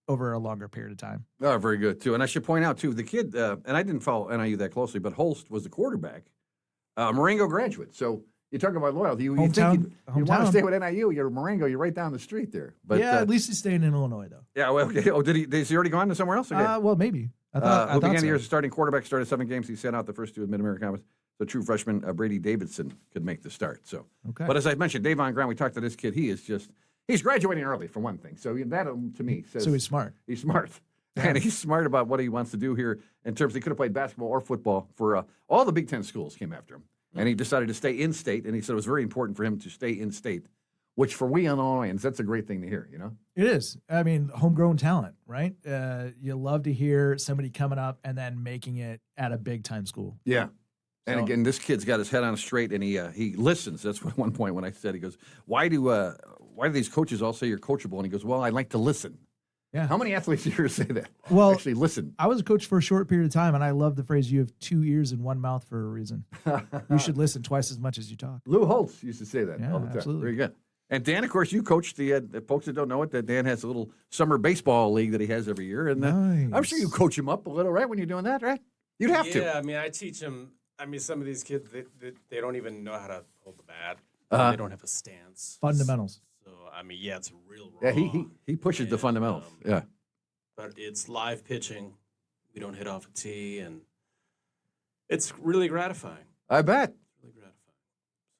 C: over a longer period of time.
B: Oh, very good, too. And I should point out, too, the kid, and I didn't follow NIU that closely, but Holst was the quarterback, Marengo graduate. So you're talking about loyalty. You think you want to stay with NIU, you're Marengo, you're right down the street there. But
C: yeah, at least he's staying in Illinois, though.
B: Yeah, well, okay. Oh, is he already gone to somewhere else? Okay.
C: Well, maybe. I
B: who began
C: so.
B: the year as a starting quarterback, started 7 games. He sat out the first 2 of Mid-American Conference. The true freshman, Brady Davidson, could make the start. So,
C: okay.
B: But as I mentioned, Davon Grant, we talked to this kid. He's graduating early, for one thing. So that, to me, says...
C: So he's smart.
B: He's smart.
C: Yeah.
B: And he's smart about what he wants to do here in terms he could have played basketball or football for all the Big Ten schools came after him. And he decided to stay in state, and he said it was very important for him to stay in state, which for we Illinoisans, that's a great thing to hear,
C: It is. I mean, homegrown talent, right? You love to hear somebody coming up and then making it at a big-time school.
B: Yeah. And again, this kid's got his head on straight, and he listens. That's what one point when I said, he goes, why do these coaches all say you're coachable? And he goes, well, I like to listen.
C: Yeah.
B: How many athletes here say that?
C: Well,
B: actually listen.
C: I was a coach for a short period of time, and I love the phrase, you have 2 ears and 1 mouth for a reason. You should listen twice as much as you talk.
B: Lou Holtz used to say that
C: Yeah,
B: all the time.
C: absolutely.
B: Very good. And Dan, of course, you coached the folks that don't know it, that Dan has a little summer baseball league that he has every year. And
C: Nice.
B: I'm sure you coach him up a little, right, when you're doing that, right? You'd have to.
D: Yeah, I mean, I teach them. I mean, some of these kids, they don't even know how to hold the bat.
B: Uh-huh.
D: They don't have a stance.
C: Fundamentals.
D: So, I mean, yeah, it's real raw.
B: Yeah, he pushes the fundamentals. Yeah.
D: But it's live pitching. We don't hit off a tee, and it's really gratifying.
B: I bet.
D: Really gratifying.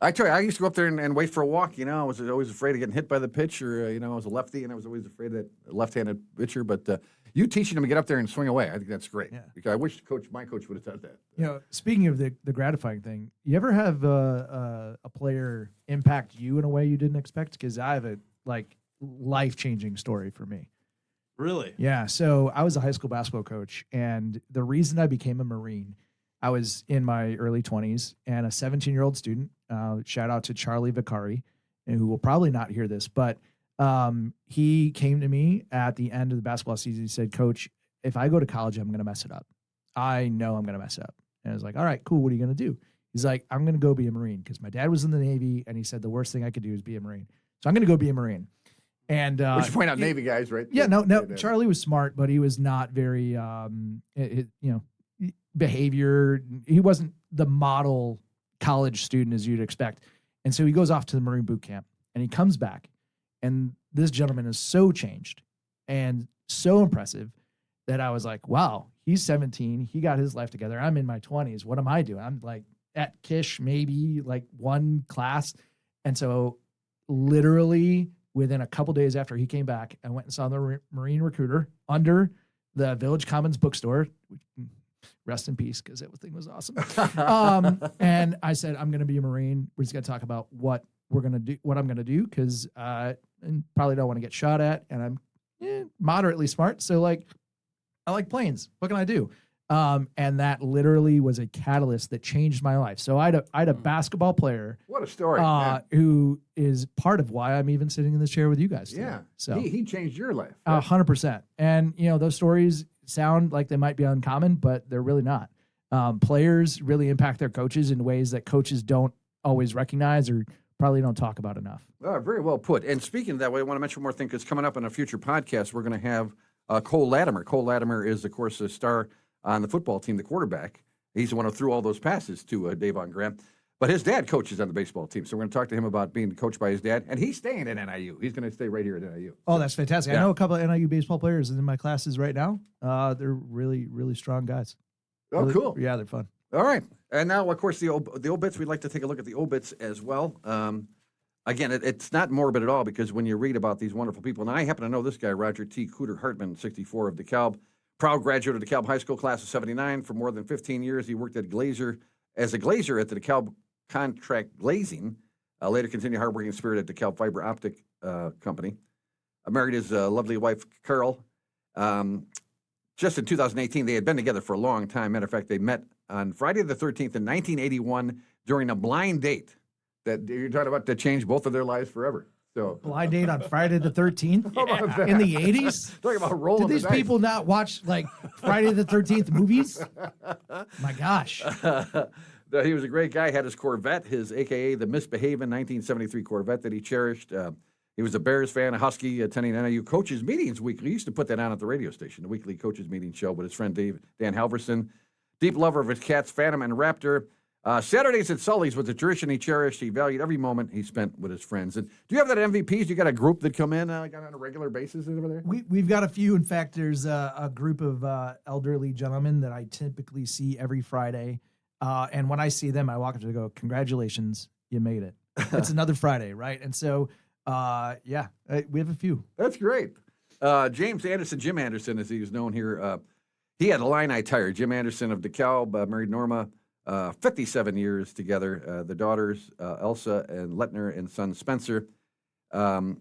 B: I tell you, I used to go up there and wait for a walk. You know, I was always afraid of getting hit by the pitch, or I was a lefty, and I was always afraid of that left-handed pitcher. But you teaching them to get up there and swing away, I think that's great.
C: Yeah.
B: Because I wish my coach would have done that.
C: Speaking of the gratifying thing, you ever have a player impact you in a way you didn't expect? Because I have a life-changing story for me.
D: Really?
C: Yeah. So I was a high school basketball coach, and the reason I became a Marine, I was in my early 20s, and a 17-year-old student, shout out to Charlie Vicari, who will probably not hear this, but he came to me at the end of the basketball season. He said, Coach, if I go to college, I'm going to mess it up. I know I'm going to mess it up. And I was like, all right, cool. What are you going to do? He's like, I'm going to go be a Marine, because my dad was in the Navy, and he said the worst thing I could do is be a Marine. So I'm going to go be a Marine. And
B: we should point out Navy guys, right?
C: Yeah, no. Charlie was smart, but he was not very, behavior. He wasn't the model college student as you'd expect. And so he goes off to the Marine boot camp, and he comes back, and this gentleman is so changed and so impressive that I was like, wow, he's 17. He got his life together. I'm in my 20s. What am I doing? I'm like at Kish, maybe like one class. And so literally within a couple days after he came back, I went and saw the Marine recruiter under the Village Commons bookstore. Rest in peace, because that thing was awesome. And I said, I'm going to be a Marine. We're just going to talk about what I'm going to do, because I probably don't want to get shot at, and I'm moderately smart. So I like planes. What can I do? And that literally was a catalyst that changed my life. So I had a basketball player.
B: What a story.
C: Who is part of why I'm even sitting in this chair with you guys today.
B: Yeah.
C: So
B: he changed your life.
C: 100%. And those stories sound like they might be uncommon, but they're really not. Players really impact their coaches in ways that coaches don't always recognize or probably don't talk about enough.
B: Very well put. And speaking of that, I want to mention one more thing, because coming up in a future podcast, we're going to have Cole Latimer. Cole Latimer is, of course, a star on the football team, the quarterback. He's the one who threw all those passes to Davon Graham. But his dad coaches on the baseball team, so we're going to talk to him about being coached by his dad. And he's staying at NIU. He's going to stay right here at NIU.
C: Oh, that's fantastic.
B: Yeah.
C: I know a couple of NIU baseball players in my classes right now. They're really, really strong guys.
B: Oh,
C: really,
B: cool.
C: Yeah, they're fun.
B: All right. And now, of course, the obits, we'd like to take a look at the obits as well. Again, it's not morbid at all, because when you read about these wonderful people, and I happen to know this guy, Roger T. Cooter Hartman, 64 of DeKalb, proud graduate of DeKalb High School, class of 79. For more than 15 years, he worked as a glazer at the DeKalb Contract Glazing. Later continued hardworking spirit at DeKalb Fiber Optic Company. Married his lovely wife, Carol. Just in 2018, they had been together for a long time. Matter of fact, they met on Friday the 13th in 1981 during a blind date that you're talking about that changed both of their lives forever. So
C: blind date on Friday the 13th in the 80s.
B: Talking about rolling.
C: Did these people not watch Friday the 13th movies? My gosh.
B: He was a great guy. Had his Corvette, his AKA the Misbehavin' 1973 Corvette that he cherished. He was a Bears fan, a Husky, attending NIU coaches meetings weekly. He used to put that on at the radio station, the weekly coaches meeting show with his friend Dan Halverson. Deep lover of his cats, Phantom and Raptor. Saturdays at Sully's was a tradition he cherished. He valued every moment he spent with his friends. And do you have that MVPs? You got a group that come in on a regular basis over there?
C: We've got a few. In fact, there's a group of elderly gentlemen that I typically see every Friday. And when I see them, I walk up to them and go, congratulations, you made it. It's another Friday, right? And so, we have a few.
B: That's great. James Anderson, Jim Anderson, as he was known here, he had Illini tire. Jim Anderson of DeKalb, married Norma, 57 years together. The daughters, Elsa and Letner, and son Spencer. In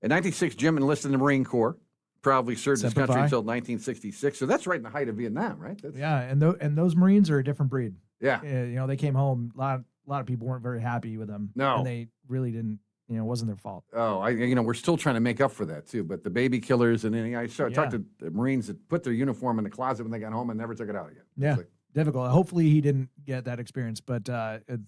B: 1996, Jim enlisted in the Marine Corps. Proudly served his country until 1966. So that's right in the height of Vietnam, right?
C: And those Marines are a different breed.
B: Yeah.
C: They came home. A lot of people weren't very happy with them.
B: No.
C: And they really didn't. It wasn't their fault.
B: Oh, we're still trying to make up for that too. But the baby killers, and then I talked to the Marines that put their uniform in the closet when they got home and never took it out again.
C: Yeah, difficult. Hopefully he didn't get that experience, but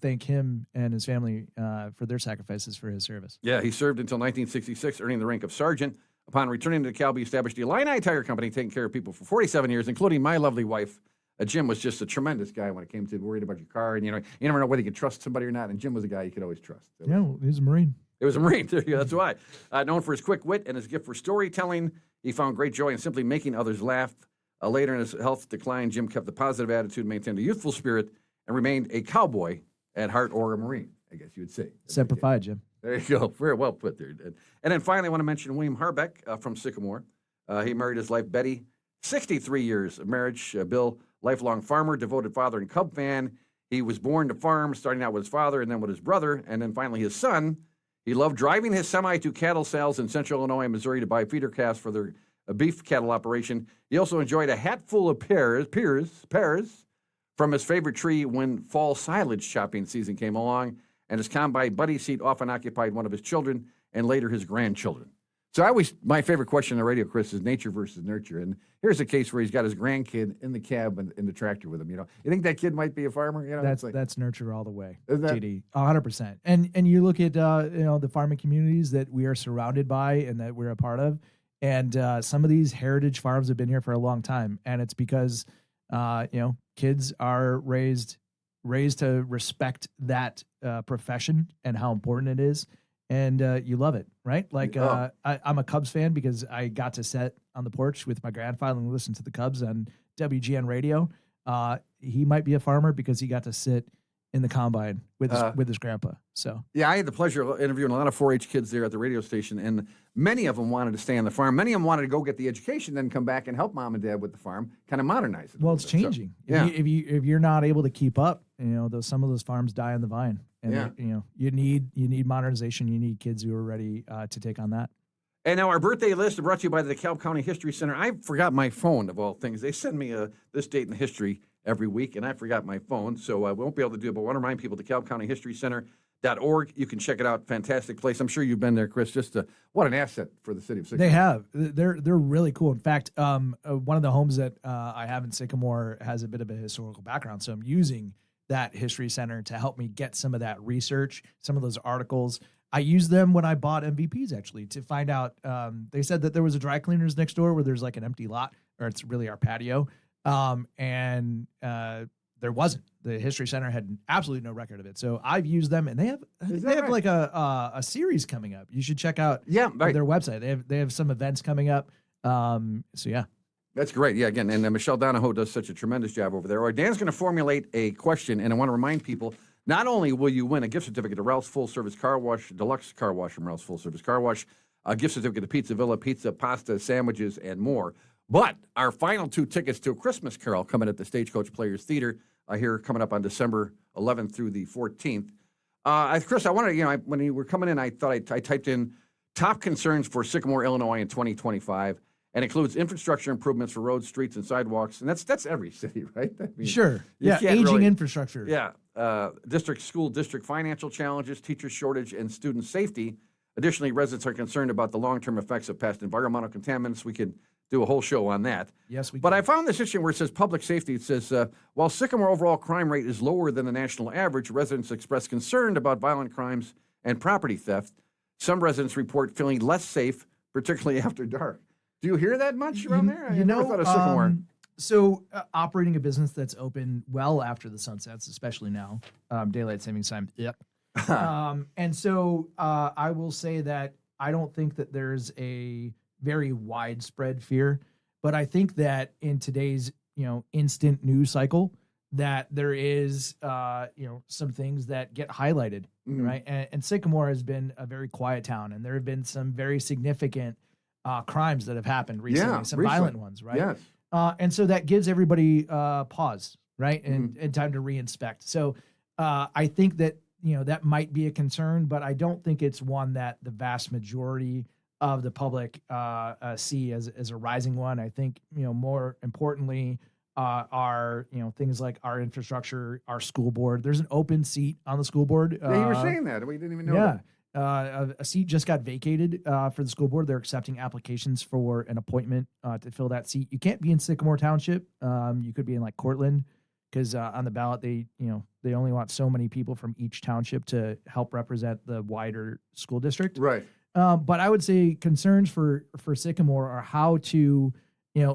C: thank him and his family for their sacrifices for his service.
B: Yeah, he served until 1966, earning the rank of sergeant. Upon returning to DeKalb, he established the Illini Tire Company, taking care of people for 47 years, including my lovely wife. Jim was just a tremendous guy when it came to worried about your car, and you never know whether you could trust somebody or not. And Jim was a guy you could always trust.
C: Yeah, he was a Marine.
B: It was a Marine. That's why. Known for his quick wit and his gift for storytelling, he found great joy in simply making others laugh. Later in his health decline, Jim kept the positive attitude, maintained a youthful spirit, and remained a cowboy at heart or a Marine. I guess you would say.
C: Semper Fi, Jim.
B: There you go. Very well put there. And then finally, I want to mention William Harbeck from Sycamore. He married his wife, Betty. 63 years of marriage. Bill, lifelong farmer, devoted father and Cub fan. He was born to farm, starting out with his father and then with his brother, and then finally his son. He loved driving his semi to cattle sales in central Illinois and Missouri to buy feeder calves for their beef cattle operation. He also enjoyed a hatful of pears from his favorite tree when fall silage chopping season came along, and his combine buddy seat often occupied one of his children and later his grandchildren. So my favorite question on the radio, Chris, is nature versus nurture. And here's a case where he's got his grandkid in the cab and in the tractor with him. You think that kid might be a farmer?
C: That's nurture all the way.
B: Isn't that-
C: GD, 100%. And you look at the farming communities that we are surrounded by and that we're a part of, and some of these heritage farms have been here for a long time, and it's because kids are raised to respect that profession and how important it is. And you love it, right? Like I'm a Cubs fan because I got to sit on the porch with my grandfather and listen to the Cubs on WGN radio. He might be a farmer because he got to sit in the combine with his grandpa. So
B: yeah, I had the pleasure of interviewing a lot of 4-H kids there at the radio station, and many of them wanted to stay on the farm. Many of them wanted to go get the education, then come back and help mom and dad with the farm, kind of modernize it.
C: Well, it's changing.
B: So, yeah.
C: If you're not able to keep up, some of those farms die on the vine. And you need modernization. You need kids who are ready to take on that.
B: And now our birthday list is brought to you by the DeKalb County History Center. I forgot my phone, of all things. They send me this date in history every week, and I forgot my phone, so I won't be able to do it. But I want to remind people, DeKalb County History Center.org. You can check it out. Fantastic place. I'm sure you've been there, Chris. Just what an asset for the city of Sycamore.
C: They have. They're really cool. In fact, one of the homes that I have in Sycamore has a bit of a historical background, so I'm using that history center to help me get some of that research, some of those articles. I used them when I bought MVPs, actually, to find out. They said that there was a dry cleaners next door where there's like an empty lot, or it's really our patio. And there wasn't. The History Center had absolutely no record of it. So I've used them, and they have
B: right?
C: like a series coming up. You should check out
B: Yeah, right.
C: their website. They have some events coming up. So yeah.
B: That's great. Yeah, again, and Michelle Donahoe does such a tremendous job over there. All right, Dan's going to formulate a question, and I want to remind people, not only will you win a gift certificate to Ralph's Full Service Car Wash, Deluxe Car Wash from Ralph's Full Service Car Wash, a gift certificate to Pizza Villa, pizza, pasta, sandwiches, and more. But our final 2 tickets to a Christmas Carol coming at the Stagecoach Players Theater here coming up on December 11th through the 14th. Chris, I wanted when you were coming in, I thought I typed in top concerns for Sycamore, Illinois in 2025. And includes infrastructure improvements for roads, streets, and sidewalks. And that's every city, right? I mean,
C: Sure.
B: you
C: Yeah.
B: can't
C: Aging
B: really-
C: infrastructure.
B: Yeah. School district financial challenges, teacher shortage, and student safety. Additionally, residents are concerned about the long-term effects of past environmental contaminants. We could do a whole show on that.
C: Yes, we
B: But
C: can.
B: I found this issue where it says public safety. It says, while Sycamore overall crime rate is lower than the national average, residents express concern about violent crimes and property theft. Some residents report feeling less safe, particularly after dark. Do you hear that much around there? I never thought of Sycamore.
C: So operating a business that's open well after the sun sets, especially now, daylight savings time. Yep. And so I will say that I don't think that there's a very widespread fear, but I think that in today's instant news cycle, that there is some things that get highlighted, right? And Sycamore has been a very quiet town, and there have been some very significant crimes that have happened recently, some violent ones, right?
B: Yes.
C: And so that gives everybody pause, right? And time to reinspect. So I think that, that might be a concern, but I don't think it's one that the vast majority of the public see as a rising one. I think, more importantly, are, things like our infrastructure, our school board. There's an open seat on the school board.
B: Yeah, you were saying that. We didn't even know that.
C: A seat just got vacated for the school board. They're accepting applications for an appointment to fill that seat. You can't be in Sycamore Township. You could be in like Cortland, because on the ballot they only want so many people from each township to help represent the wider school district.
B: Right.
C: But I would say concerns for Sycamore are how to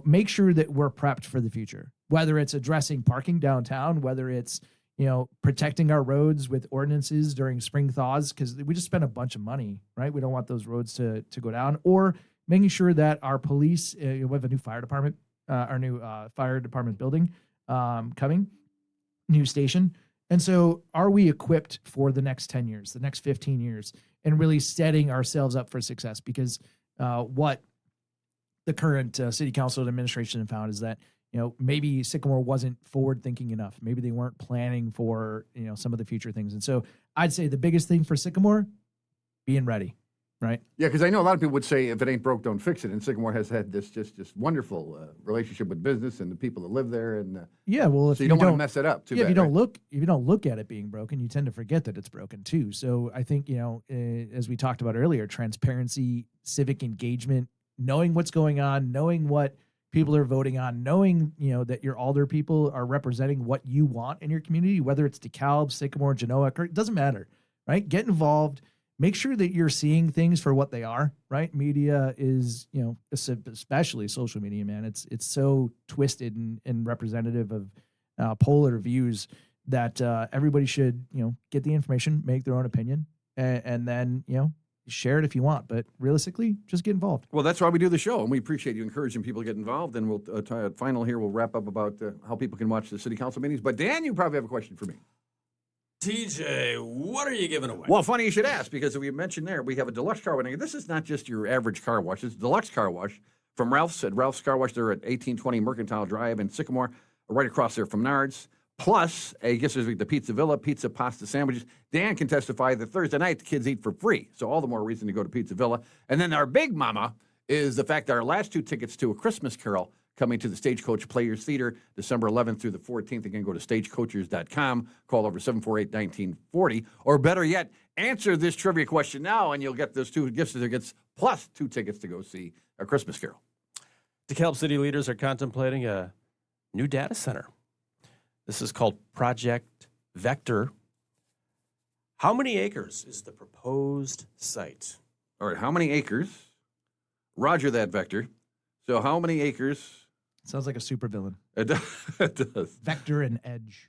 C: make sure that we're prepped for the future. Whether it's addressing parking downtown, whether it's protecting our roads with ordinances during spring thaws, because we just spent a bunch of money, right? We don't want those roads to go down, or making sure that our police, we have a new fire department, our new fire department building coming, new station, And so are we equipped for the next 10 years, the next 15 years, and really setting ourselves up for success? Because what the current city council and administration have found is that, maybe Sycamore wasn't forward thinking enough. Maybe they weren't planning for, some of the future things. And so I'd say the biggest thing for Sycamore, being ready, right?
B: Yeah, because I know a lot of people would say, if it ain't broke, don't fix it. And Sycamore has had this just wonderful relationship with business and the people that live there. And
C: Yeah, well, if
B: so you don't want to mess it up too
C: yeah,
B: bad,
C: if you don't look at it being broken, you tend to forget that it's broken too. So I think, as we talked about earlier, transparency, civic engagement, knowing what's going on, knowing what people are voting on, knowing, that your alder people are representing what you want in your community, whether it's DeKalb, Sycamore, Genoa, it doesn't matter, right? Get involved. Make sure that you're seeing things for what they are, right? Media is, especially social media, man. It's so twisted and representative of polar views that everybody should, get the information, make their own opinion, and then, share it if you want. But realistically, just get involved.
B: Well, that's why we do the show, and we appreciate you encouraging people to get involved. And we'll final here. We'll wrap up about how people can watch the city council meetings. But Dan, you probably have a question for me.
D: TJ, what are you giving away?
B: Well, funny you should ask, because we mentioned there we have a deluxe car wash. This is not just your average car wash; it's a deluxe car wash from Ralph's at Ralph's Car Wash. They're at 1820 Mercantile Drive in Sycamore, right across there from Nards. Plus, I guess there's the Pizza Villa, pizza, pasta, sandwiches. Dan can testify that Thursday night the kids eat for free, so all the more reason to go to Pizza Villa. And then our big mama is the fact that our last 2 tickets to A Christmas Carol coming to the Stagecoach Players Theater, December 11th through the 14th. Again, go to stagecoachers.com, call over 748-1940, or better yet, answer this trivia question now, and you'll get those 2 gift certificates plus 2 tickets to go see A Christmas Carol.
D: DeKalb City leaders are contemplating a new data center. This is called Project Vector. How many acres is the proposed site?
B: All right, how many acres? Roger that, Vector. So how many acres?
C: Sounds like a supervillain.
B: It does.
C: Vector and Edge.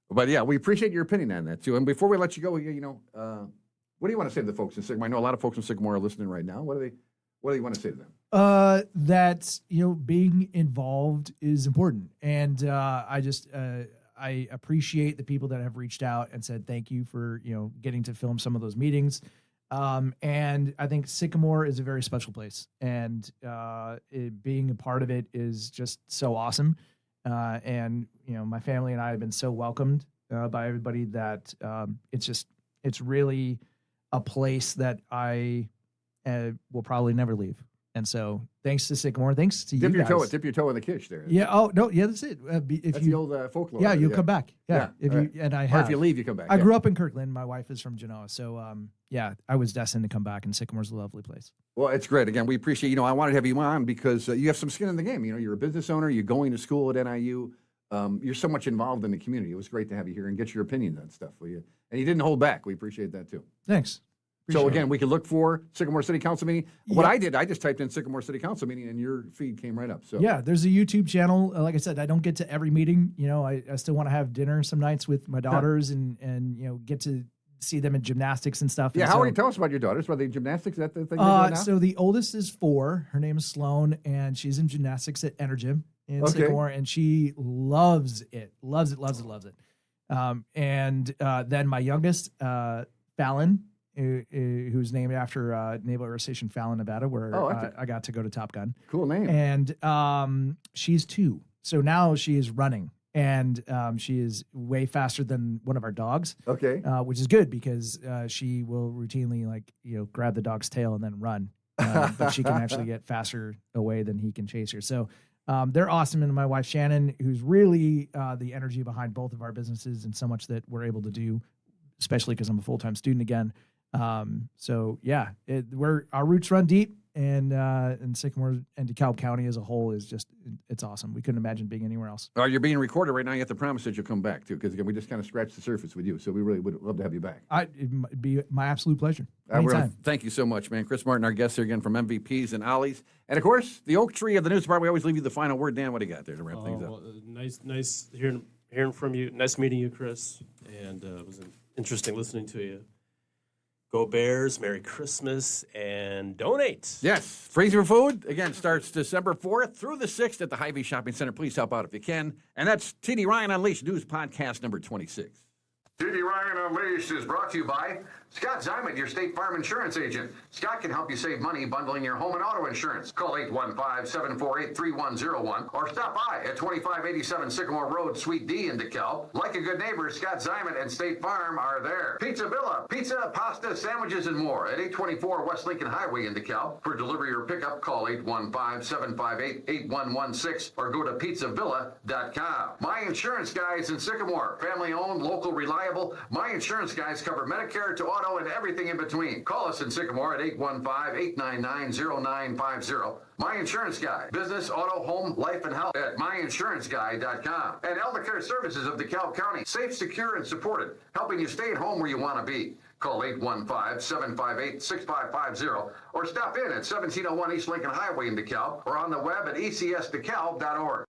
B: But yeah, we appreciate your opinion on that too. And before we let you go, what do you want to say to the folks in Sycamore? I know a lot of folks in Sycamore are listening right now. What do you want to say to them?
C: That being involved is important, and I appreciate the people that have reached out and said thank you for getting to film some of those meetings. And I think Sycamore is a very special place, and being a part of it is just so awesome. And my family and I have been so welcomed by everybody that it's really a place that I will probably never leave. And so, thanks to Sycamore, thanks to you guys.
B: Dip your toe in the kitchen there.
C: Yeah. Oh no. Yeah, that's it.
B: That's the old folklore.
C: Yeah, you'll come back. Yeah. If you and I have.
B: Or if you leave, you come back.
C: I grew up in Kirkland. My wife is from Genoa, so I was destined to come back. And Sycamore's a lovely place.
B: Well, it's great. Again, we appreciate. I wanted to have you on because you have some skin in the game. You're a business owner. You're going to school at NIU. You're so much involved in the community. It was great to have you here and get your opinions on stuff. And you didn't hold back. We appreciate that too.
C: Thanks.
B: So again, we can look for Sycamore City Council meeting. What I did, I just typed in Sycamore City Council meeting, and your feed came right up. So
C: yeah, there's a YouTube channel. Like I said, I don't get to every meeting. I still want to have dinner some nights with my daughters and get to see them in gymnastics and stuff.
B: Yeah,
C: and
B: how are you? Tell us about your daughters. Are they gymnastics? Is that the thing? They're doing now?
C: So the oldest is 4. Her name is Sloan, and she's in gymnastics at Energym in Sycamore, and she loves it. Loves it. And then my youngest, Fallon, who's named after Naval Air Station Fallon, Nevada, where I got to go to Top Gun.
B: Cool name.
C: And she's 2. So now she is running, and she is way faster than one of our dogs.
B: Okay.
C: Which is good because she will routinely grab the dog's tail and then run. But she can actually get faster away than he can chase her. So they're awesome. And my wife, Shannon, who's really the energy behind both of our businesses and so much that we're able to do, especially because I'm a full-time student again. So yeah, our roots run deep, and Sycamore and DeKalb County as a whole is it's awesome. We couldn't imagine being anywhere else.
B: You're being recorded right now. You have to promise that you'll come back too, because again, we just kind of scratched the surface with you. So we really would love to have you back.
C: It'd be my absolute pleasure. Anytime.
B: Thank you so much, man. Chris Martin, our guest here again from MVPs and Ollies, and of course the oak tree of the news department. We always leave you the final word. Dan, what do you got there to wrap things up?
E: Well, nice hearing from you. Nice meeting you, Chris, and it was interesting listening to you.
D: Go Bears, Merry Christmas, and donate.
B: Yes, Freezer Food, again, starts December 4th through the 6th at the Hy-Vee Shopping Center. Please help out if you can. And that's TD Ryan Unleashed News Podcast number 26.
A: TD Ryan Unleashed is brought to you by Scott Zyman, your State Farm insurance agent. Scott can help you save money bundling your home and auto insurance. Call 815-748-3101 or stop by at 2587 Sycamore Road, Suite D in DeKalb. Like a good neighbor, Scott Zyman and State Farm are there. Pizza Villa, pizza, pasta, sandwiches, and more at 824 West Lincoln Highway in DeKalb. For delivery or pickup, call 815-758-8116 or go to pizzavilla.com. My Insurance Guys in Sycamore, family owned, local, reliable. My Insurance Guys cover Medicare to auto and everything in between. Call us in Sycamore at 815-899-0950. My Insurance Guy, business, auto, home, life, and health at myinsuranceguy.com. And Eldercare Services of DeKalb County, safe, secure, and supported, helping you stay at home where you want to be. Call 815-758-6550 or stop in at 1701 East Lincoln Highway in DeKalb or on the web at ecsdecalb.org.